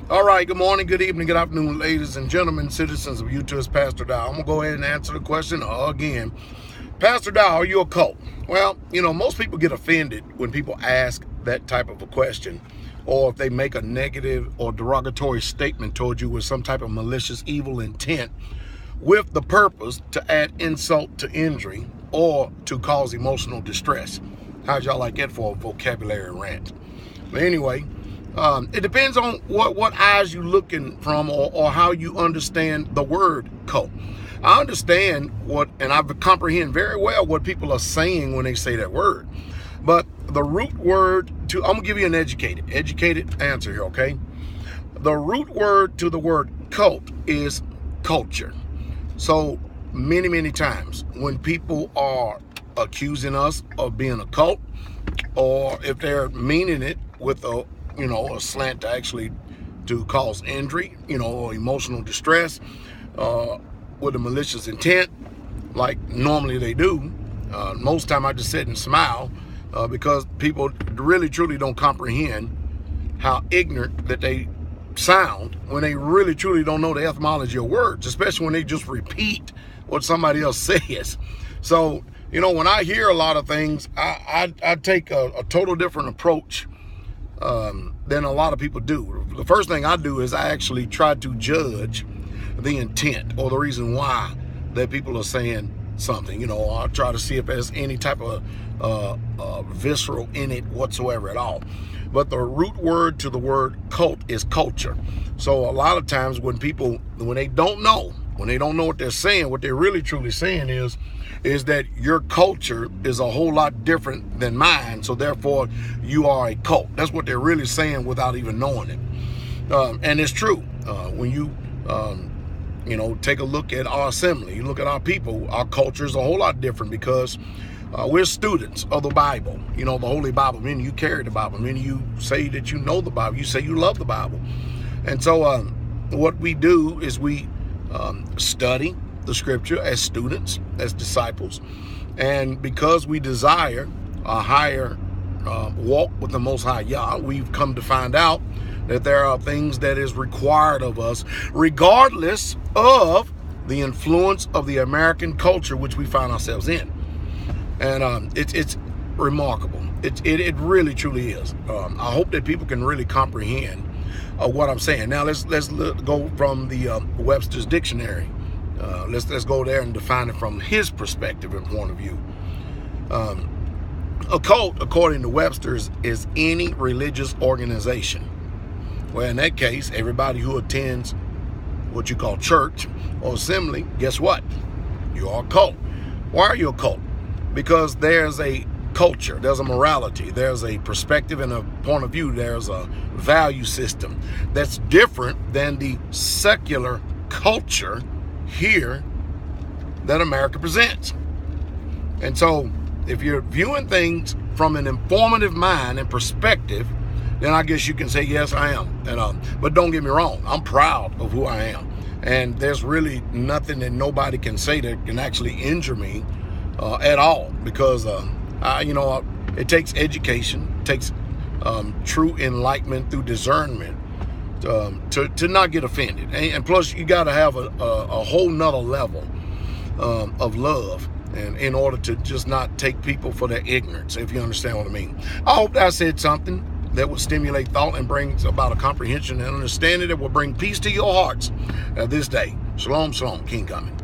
All right, good morning, good evening, good afternoon, ladies and gentlemen, citizens of YouTube. It's Pastor Dowell. I'm going to go ahead and answer the question again. Pastor Dowell, are you a cult? Well, most people get offended when people ask that type of a question, or if they make a negative or derogatory statement toward you with some type of malicious, evil intent with the purpose to add insult to injury or to cause emotional distress. How'd y'all like that for a vocabulary rant? But anyway, it depends on what eyes you looking from or how you understand the word cult. I understand and I comprehend very well what people are saying when they say that word. But the root word I'm going to give you an educated answer here, okay? The root word to the word cult is culture. So many times when people are accusing us of being a cult, or if they're meaning it with a slant to cause injury, or emotional distress, with a malicious intent, like normally they do. Most time I just sit and smile because people really truly don't comprehend how ignorant that they sound when they really truly don't know the etymology of words, especially when they just repeat what somebody else says. So, when I hear a lot of things, I take a total different approach than a lot of people do. The first thing I do is I actually try to judge the intent or the reason why that people are saying something. I'll try to see if there's any type of visceral in it whatsoever at all. But the root word to the word cult is culture. So a lot of times when they don't know what they're saying, what they're really truly saying is that your culture is a whole lot different than mine, so therefore you are a cult. That's what they're really saying without even knowing it. And it's true. When you take a look at our assembly, you look at our people, our culture is a whole lot different because we're students of the Bible, the Holy Bible. Meaning you carry the Bible. Meaning you say that you know the Bible. You say you love the Bible. And so what we do is we study the scripture as students, as disciples. And because we desire a higher walk with the Most High Yah, we've come to find out that there are things that is required of us, regardless of the influence of the American culture which we find ourselves in. And it's remarkable. It really truly is. I hope that people can really comprehend what I'm saying. Now let's go from the Webster's dictionary. Let's go there and define it from his perspective and point of view. A cult, according to Webster's, is any religious organization. Well, in that case, everybody who attends what you call church or assembly, guess what? You are a cult. Why are you a cult? Because there's a culture, there's a morality, there's a perspective and a point of view, there's a value system that's different than the secular culture here that America presents. And so if you're viewing things from an informative mind and perspective, then I guess you can say, yes, I am. And but don't get me wrong, I'm proud of who I am. And there's really nothing that nobody can say that can actually injure me at all, because it takes education, it takes true enlightenment through discernment to not get offended. And plus, you got to have a whole nother level of love, and in order to just not take people for their ignorance, if you understand what I mean. I hope that I said something that will stimulate thought and brings about a comprehension and understanding that will bring peace to your hearts this day. Shalom, shalom, King coming.